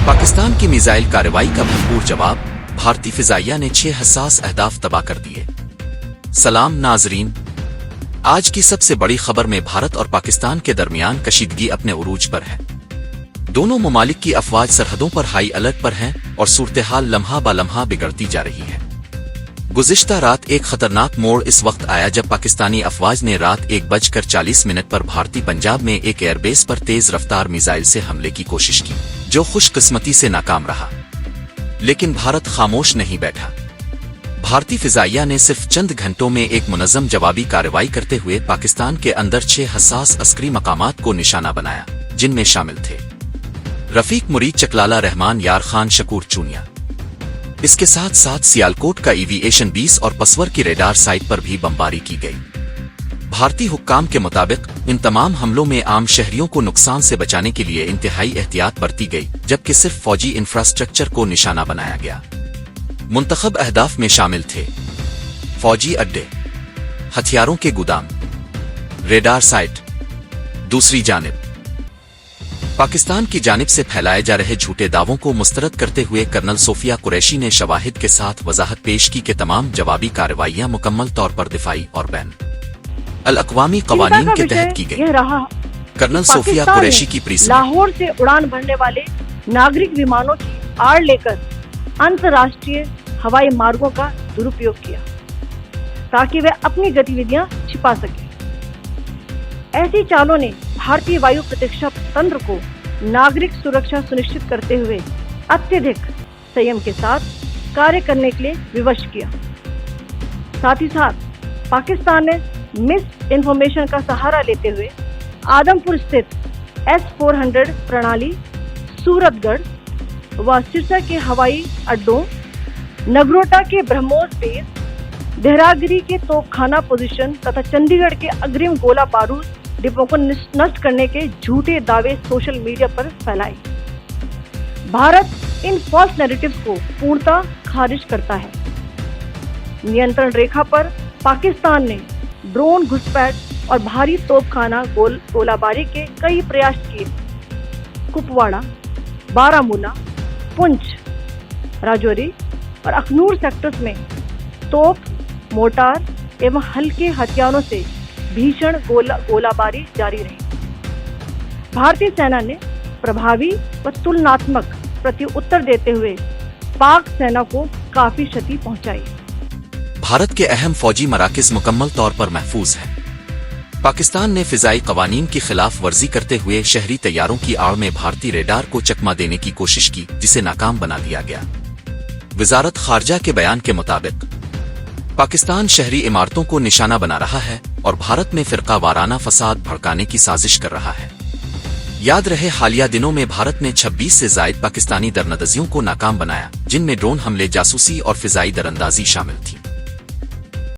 पाकिस्तान की मिसाइल कार्रवाई का भरपूर जवाब, भारतीय फिजाइया ने 6 हसास अहदाफ तबाह कर दिए। सलाम नाजरीन, आज की सबसे बड़ी खबर में भारत और पाकिस्तान के दरमियान कशीदगी अपने उरूज पर है। दोनों ममालिक की अफवाज सरहदों पर हाई अलर्ट पर हैं और सूरत-ए-हाल लम्हा ब लम्हा बिगड़ती जा रही है। गुज़िश्ता रात एक खतरनाक मोड़ इस वक्त आया जब पाकिस्तानी अफवाज ने रात 1:40 पर भारतीय पंजाब में एक एयरबेस पर तेज रफ्तार मिसाइल से हमले की कोशिश की, जो खुशकिस्मती से नाकाम रहा। लेकिन भारत खामोश नहीं बैठा। भारतीय फिजाइया ने सिर्फ चंद घंटों में एक मुनज़्ज़म जवाबी कार्रवाई करते हुए पाकिस्तान के अंदर 6 हसास अस्करी मकामात को निशाना बनाया, जिनमें शामिल थे रफीक मुरीद, चकलाला रहमान, यार खान, शकूर चूनिया। इसके साथ साथ सियालकोट का एविएशन 20 और पसवर की रेडार साइट पर भी बमबारी की गई। भारतीय हुक्काम के मुताबिक इन तमाम हमलों में आम शहरियों को नुकसान से बचाने के लिए इंतहाई एहतियात बरती गई, जबकि सिर्फ फौजी इंफ्रास्ट्रक्चर को निशाना बनाया गया। मुंतखब अहदाफ में शामिल थे फौजी अड्डे, हथियारों के गोदाम, रेडार साइट। दूसरी जानिब पाकिस्तान की जानिब से फैलाए जा रहे झूठे दावों को मुस्तरद करते हुए कर्नल सोफिया कुरैशी ने शवाहिद के साथ वजाहत पेश की कि तमाम जवाबी कार्रवाइयां मुकम्मल तौर पर दिफाई और बैन अल-अक़वामी क़वानीन के तहत की गई। कर्नल सोफिया कुरैशी की प्रेस में लाहौर से उड़ान भरने वाले नागरिक विमानों की आड़ लेकर अंतर्राष्ट्रीय हवाई मार्गों का दुरुपयोग किया ताकि वे अपनी गतिविधियां छिपा सके। ऐसी चालों ने भारतीय वायु प्रतिरक्षा तंत्र को नागरिक सुरक्षा सुनिश्चित करते हुए अत्यधिक संयम के साथ कार्य करने के लिए विवश किया। साथ ही साथ पाकिस्तान ने मिस इन्फॉर्मेशन का सहारा लेते हुए आदमपुर स्थित S-400 प्रणाली, सूरतगढ़ व सिरसा के हवाई अड्डों, नगरोटा के ब्रह्मोस बेस, देहरागिरी के तोपखाना पोजीशन तथा चंडीगढ़ के अग्रिम गोला बारूद डिपों को नष्ट करने के झूठे दावे सोशल मीडिया पर फैलाए। भारत इन फॉल्स नैरेटिव्स को पूर्णतः खारिज करता है। नियंत्रण रेखा पर पाकिस्तान ने ड्रोन घुसपैठ और भारी तोपखाना गोलाबारी के कई प्रयास किए। कुपवाड़ा, बारामूला, पुंछ, राजौरी और अखनूर सेक्टर्स में तोप, मोर्टार एवं हल्के हथियारों से भीषण गोलाबारी जारी रही। भारतीय सेना ने प्रभावी व तुलनात्मक प्रत्युत्तर देते हुए पाक सेना को काफी क्षति पहुंचाई। भारत के अहम फौजी मराकिज मुकम्मल तौर पर महफूज हैं। पाकिस्तान ने फिजाई कवानीन की खिलाफ वर्जी करते हुए शहरी तैयारों की आड़ में भारतीय रेडार को चकमा देने की कोशिश की, जिसे नाकाम बना दिया गया। वजारत खारजा के बयान के मुताबिक पाकिस्तान शहरी इमारतों को निशाना बना रहा है और भारत में फिरका वाराना फसाद भड़काने की साजिश कर रहा है। याद रहे, हालिया दिनों में भारत ने 26 से जायद पाकिस्तानी दरनदजियों को नाकाम बनाया, जिनमें ड्रोन हमले, जासूसी और फिजाई दरअंदाजी शामिल थी।